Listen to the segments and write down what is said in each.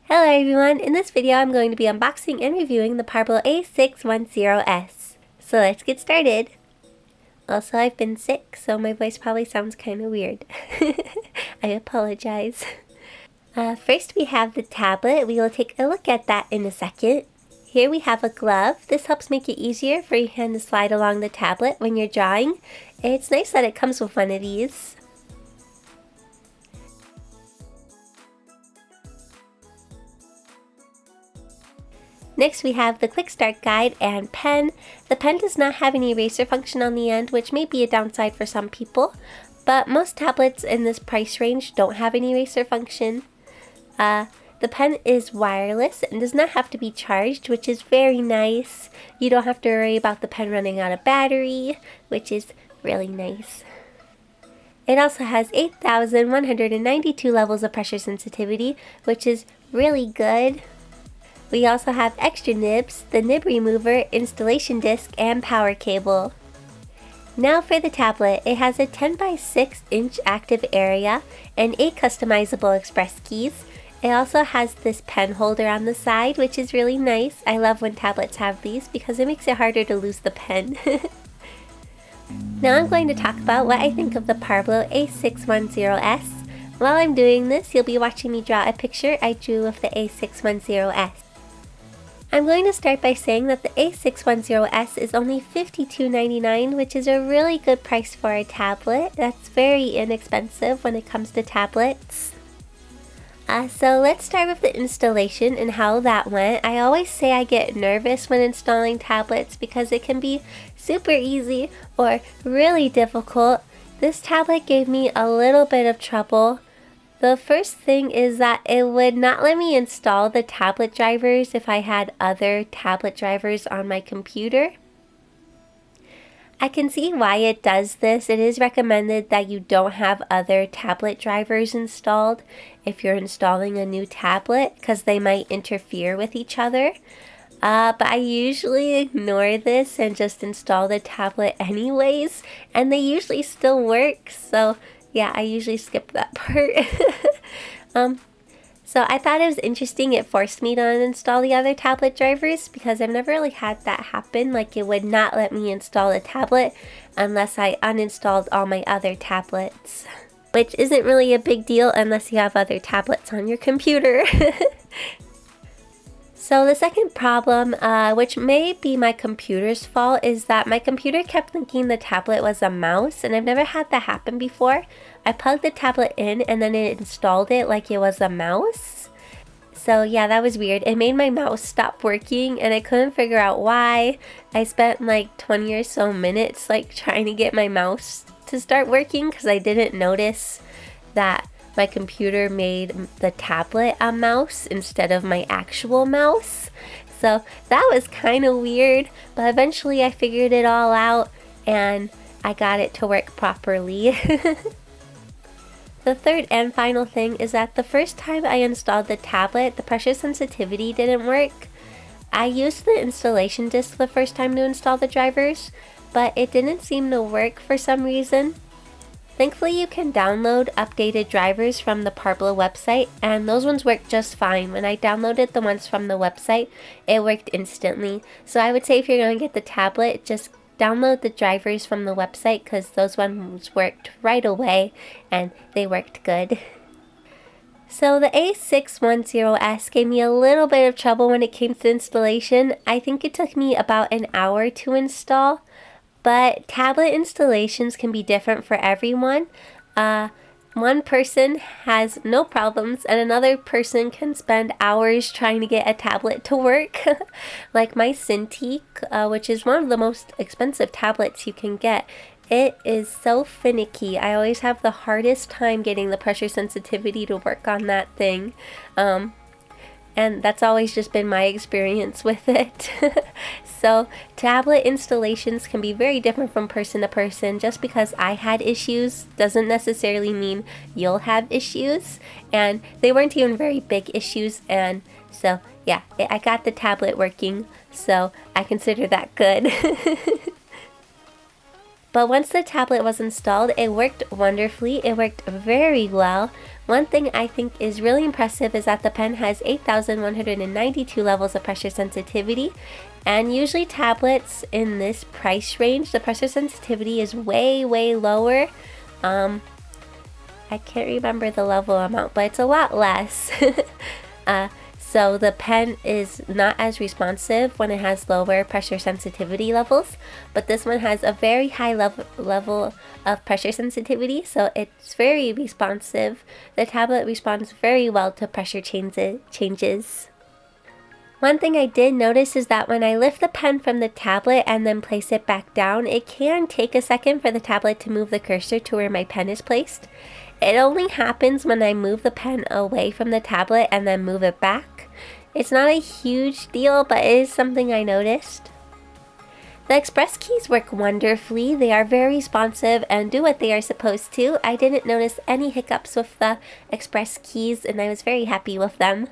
Hello everyone, in this video I'm going to be unboxing and reviewing the Parblo A610s. So let's get started. Also, I've been sick, so my voice probably sounds kind of weird. I apologize. First we have the tablet. We will take a look at that in a second. Here we have a glove. This helps make it easier for your hand to slide along the tablet when you're drawing. It's nice that it comes with one of these. Next we have the quick start guide and pen. The pen does not have an eraser function on the end, which may be a downside for some people, but most tablets in this price range don't have an eraser function. The pen is wireless and does not have to be charged, which is very nice. You don't have to worry about the pen running out of battery, which is really nice. It also has 8,192 levels of pressure sensitivity, which is really good. We also have extra nibs, the nib remover, installation disc, and power cable. Now for the tablet, it has a 10 by 6 inch active area and 8 customizable express keys. It also has this pen holder on the side, which is really nice. I love when tablets have these because it makes it harder to lose the pen. Now I'm going to talk about what I think of the Parblo A610s. While I'm doing this, you'll be watching me draw a picture I drew of the A610s. I'm going to start by saying that the A610s is only $52.99, which is a really good price for a tablet. That's very inexpensive when it comes to tablets. So let's start with the installation and how that went. I always say I get nervous when installing tablets because it can be super easy or really difficult. This tablet gave me a little bit of trouble. The first thing is that it would not let me install the tablet drivers if I had other tablet drivers on my computer. I can see why it does this. It is recommended that you don't have other tablet drivers installed if you're installing a new tablet because they might interfere with each other. But I usually ignore this and just install the tablet anyways, and they usually still work, so yeah, I usually skip that part. So I thought it was interesting it forced me to uninstall the other tablet drivers because I've never really had that happen. Like, it would not let me install a tablet unless I uninstalled all my other tablets. Which isn't really a big deal unless you have other tablets on your computer. So the second problem, which may be my computer's fault, is that my computer kept thinking the tablet was a mouse, and I've never had that happen before. I plugged the tablet in and then it installed it like it was a mouse. So yeah, that was weird. It made my mouse stop working and I couldn't figure out why. I spent like 20 or so minutes like trying to get my mouse to start working because I didn't notice that my computer made the tablet a mouse instead of my actual mouse. So that was kind of weird, but eventually I figured it all out and I got it to work properly. The third and final thing is that the first time I installed the tablet, the pressure sensitivity didn't work. I used the installation disc the first time to install the drivers, but it didn't seem to work for some reason. Thankfully, you can download updated drivers from the Parblo website, and those ones work just fine. When I downloaded the ones from the website, it worked instantly. So I would say if you're going to get the tablet, just download the drivers from the website because those ones worked right away and they worked good. So the A610s gave me a little bit of trouble when it came to installation. I think it took me about an hour to install. But tablet installations can be different for everyone. One person has no problems and another person can spend hours trying to get a tablet to work. Like my Cintiq, which is one of the most expensive tablets you can get. It is so finicky. I always have the hardest time getting the pressure sensitivity to work on that thing. And that's always just been my experience with it. So tablet installations can be very different from person to person. Just because I had issues doesn't necessarily mean you'll have issues. And they weren't even very big issues. And so yeah, I got the tablet working. So I consider that good. But once the tablet was installed, it worked wonderfully. It worked very well. One thing I think is really impressive is that the pen has 8,192 levels of pressure sensitivity. And usually tablets in this price range, the pressure sensitivity is way lower. I can't remember the level amount, but it's a lot less. So the pen is not as responsive when it has lower pressure sensitivity levels, but this one has a very high level of pressure sensitivity, so it's very responsive. The tablet responds very well to pressure changes. One thing I did notice is that when I lift the pen from the tablet and then place it back down, it can take a second for the tablet to move the cursor to where my pen is placed. It only happens when I move the pen away from the tablet and then move it back. It's not a huge deal, but it is something I noticed. The express keys work wonderfully. They are very responsive and do what they are supposed to. I didn't notice any hiccups with the express keys, and I was very happy with them.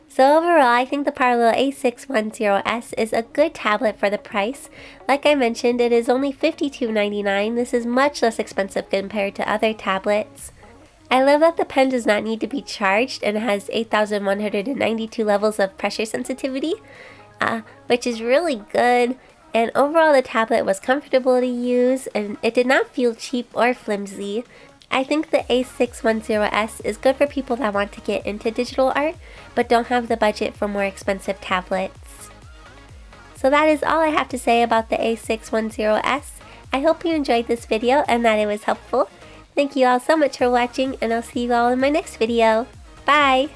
So overall, I think the Parblo A610s is a good tablet for the price. Like I mentioned, it is only $52.99. This is much less expensive compared to other tablets. I love that the pen does not need to be charged and has 8,192 levels of pressure sensitivity, which is really good. And overall, the tablet was comfortable to use and it did not feel cheap or flimsy. I think the A610s is good for people that want to get into digital art but don't have the budget for more expensive tablets. So that is all I have to say about the A610s. I hope you enjoyed this video and that it was helpful. Thank you all so much for watching, and I'll see you all in my next video. Bye!